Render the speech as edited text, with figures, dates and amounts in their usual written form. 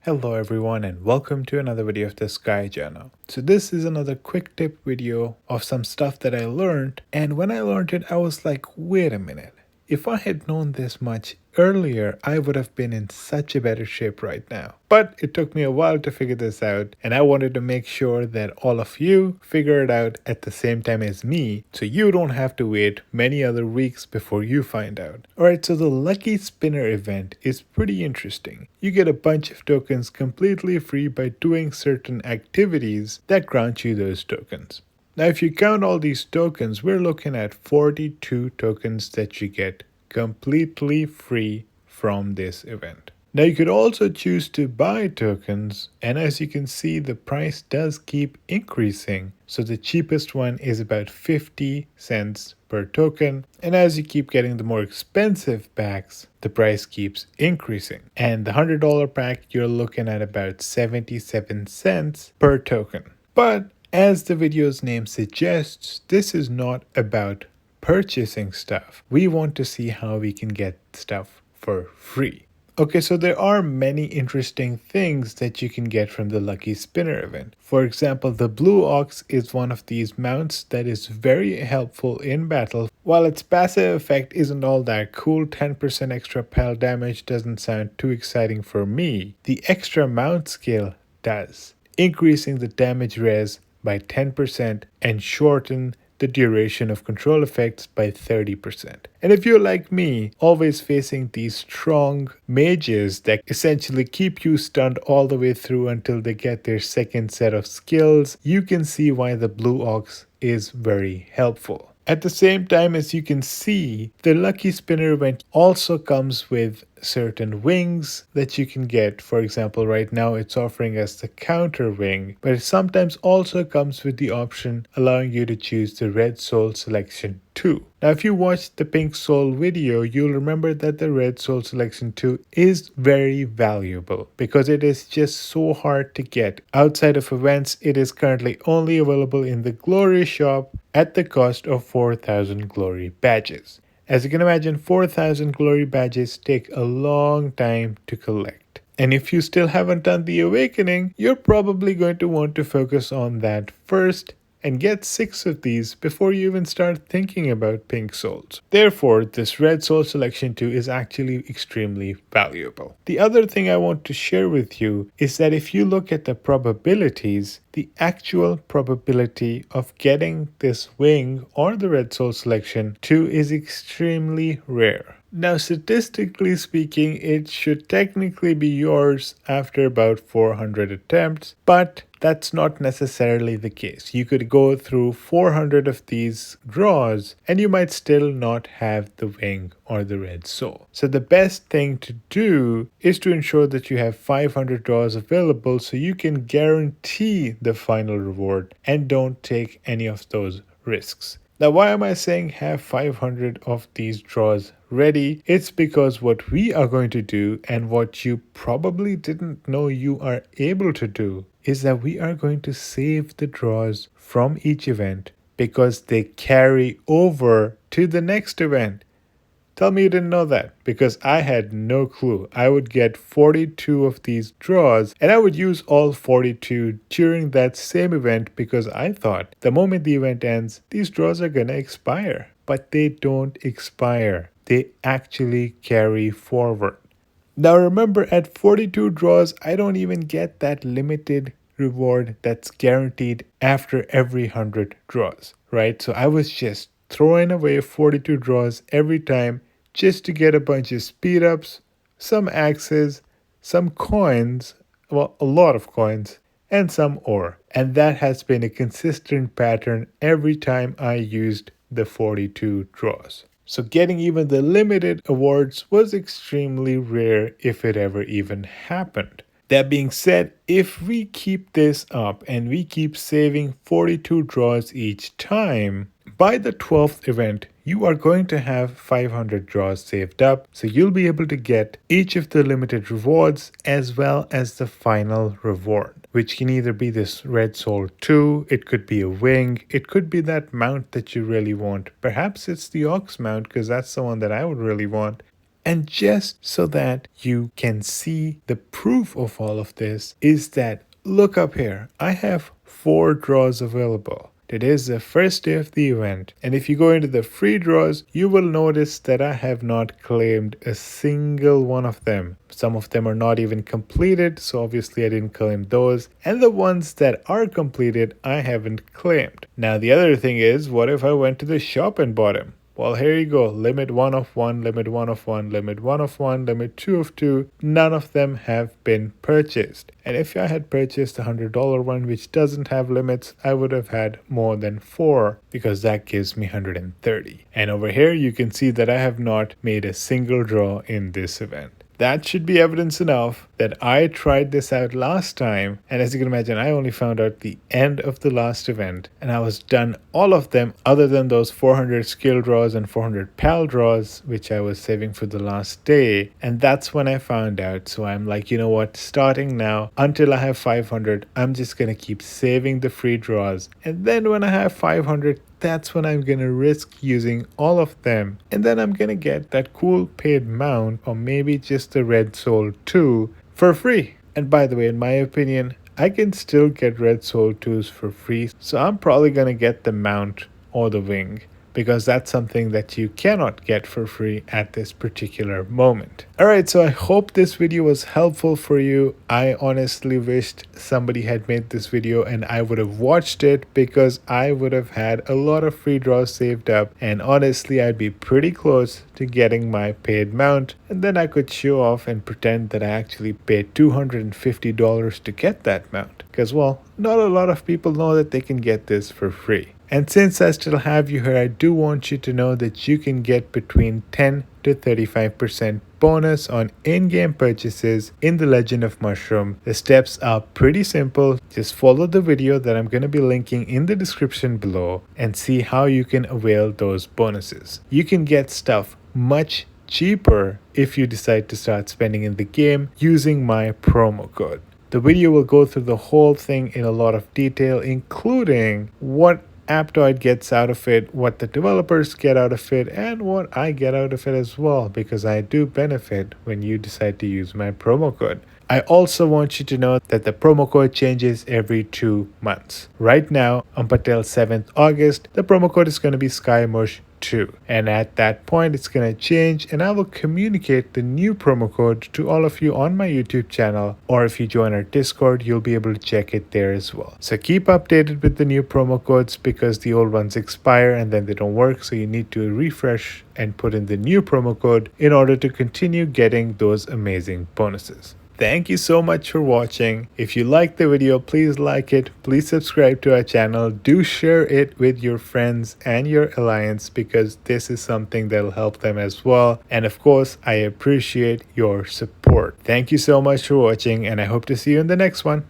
Hello everyone and welcome to another video of the Sky Journal. So this is another quick tip video of some stuff that I learned, and when I learned it I was like, wait a minute. If I had known this much earlier, I would have been in such a better shape right now. But it took me a while to figure this out, and I wanted to make sure that all of you figure it out at the same time as me, so you don't have to wait many other weeks before you find out. Alright, so the Lucky Spinner event is pretty interesting. You get a bunch of tokens completely free by doing certain activities that grant you those tokens. Now, if you count all these tokens, we're looking at 42 tokens that you get completely free from this event. Now, you could also choose to buy tokens, and as you can see, the price does keep increasing. So the cheapest one is about 50 cents per token, and as you keep getting the more expensive packs, the price keeps increasing. And the $100 pack, you're looking at about 77 cents per token. But as the video's name suggests, this is not about purchasing stuff. We want to see how we can get stuff for free. Okay, so there are many interesting things that you can get from the Lucky Spinner event. For example, the Blue Ox is one of these mounts that is very helpful in battle. While its passive effect isn't all that cool, 10% extra pal damage doesn't sound too exciting for me. The extra mount skill does, increasing the damage res by 10% and shorten the duration of control effects by 30%. And if you're like me, always facing these strong mages that essentially keep you stunned all the way through until they get their second set of skills, you can see why the Blue Ox is very helpful. At the same time, as you can see, the Lucky Spinner event also comes with certain wings that you can get. For example, right now it's offering us the counter wing, but it sometimes also comes with the option allowing you to choose the Red Soul Selection 2. Now, if you watched the Pink Soul video, you'll remember that the Red Soul Selection 2 is very valuable because it is just so hard to get. Outside of events, it is currently only available in the Glory shop at the cost of 4,000 Glory badges. As you can imagine, 4,000 Glory badges take a long time to collect. And if you still haven't done the Awakening, you're probably going to want to focus on that first and get 6 of these before you even start thinking about Pink Souls. Therefore, this Red Soul Selection 2 is actually extremely valuable. The other thing I want to share with you is that if you look at the probabilities, the actual probability of getting this wing or the Red Soul Selection 2 is extremely rare. Now, statistically speaking, it should technically be yours after about 400 attempts, but that's not necessarily the case. You could go through 400 of these draws and you might still not have the wing or the red soul. So the best thing to do is to ensure that you have 500 draws available so you can guarantee the final reward and don't take any of those risks. Now, why am I saying have 500 of these draws ready? It's because what we are going to do, and what you probably didn't know you are able to do, is that we are going to save the draws from each event because they carry over to the next event. Tell me you didn't know that, because I had no clue. I would get 42 of these draws and I would use all 42 during that same event because I thought the moment the event ends, these draws are gonna expire. But they don't expire. They actually carry forward. Now remember, at 42 draws, I don't even get that limited reward that's guaranteed after every 100 draws, right? So I was just throwing away 42 draws every time just to get a bunch of speed ups, some axes, some coins, well, a lot of coins, and some ore. And that has been a consistent pattern every time I used the 42 draws. So getting even the limited awards was extremely rare, if it ever even happened. That being said, if we keep this up and we keep saving 42 draws each time, by the 12th event, you are going to have 500 draws saved up, so you'll be able to get each of the limited rewards as well as the final reward, which can either be this Red Soul 2, it could be a wing, it could be that mount that you really want. Perhaps it's the Ox mount, because that's the one that I would really want. And just so that you can see the proof of all of this is that look up here. I have 4 draws available. Today is the first day of the event, and if you go into the free draws, you will notice that I have not claimed a single one of them. Some of them are not even completed, so obviously I didn't claim those, and the ones that are completed, I haven't claimed. Now the other thing is, what if I went to the shop and bought them? Well, here you go. Limit 1 of 1, limit 1 of 1, limit 1 of 1, limit 2 of 2. None of them have been purchased. And if I had purchased a $100 one which doesn't have limits, I would have had more than 4 because that gives me 130. And over here you can see that I have not made a single draw in this event. That should be evidence enough that I tried this out last time, and as you can imagine, I only found out the end of the last event, and I was done all of them other than those 400 skill draws and 400 pal draws, which I was saving for the last day, and that's when I found out. So I'm like, you know what, starting now until I have 500, I'm just gonna keep saving the free draws, and then when I have 500, that's when I'm gonna risk using all of them, and then I'm gonna get that cool paid mount or maybe just the red soul 2 for free. And by the way, in my opinion, I can still get red soul 2s for free, so I'm probably gonna get the mount or the wing, because that's something that you cannot get for free at this particular moment. Alright, so I hope this video was helpful for you. I honestly wished somebody had made this video and I would have watched it, because I would have had a lot of free draws saved up, and honestly I'd be pretty close to getting my paid mount, and then I could show off and pretend that I actually paid $250 to get that mount, because well, not a lot of people know that they can get this for free. And since I still have you here, I do want you to know that you can get between 10 to 35% bonus on in-game purchases in the Legend of Mushroom. The steps are pretty simple. Just follow the video that I'm going to be linking in the description below and see how you can avail those bonuses. You can get stuff much cheaper if you decide to start spending in the game using my promo code. The video will go through the whole thing in a lot of detail, including what Aptoide gets out of it, what the developers get out of it, and what I get out of it as well, because I do benefit when you decide to use my promo code. I also want you to know that the promo code changes every 2 months. Right now, up until 7th August, the promo code is going to be SKYMUSH2. And at that point, it's going to change, and I will communicate the new promo code to all of you on my YouTube channel, or if you join our Discord, you'll be able to check it there as well. So keep updated with the new promo codes, because the old ones expire and then they don't work, so you need to refresh and put in the new promo code in order to continue getting those amazing bonuses. Thank you so much for watching. If you liked the video, please like it. Please subscribe to our channel. Do share it with your friends and your alliance, because this is something that will help them as well. And of course, I appreciate your support. Thank you so much for watching, and I hope to see you in the next one.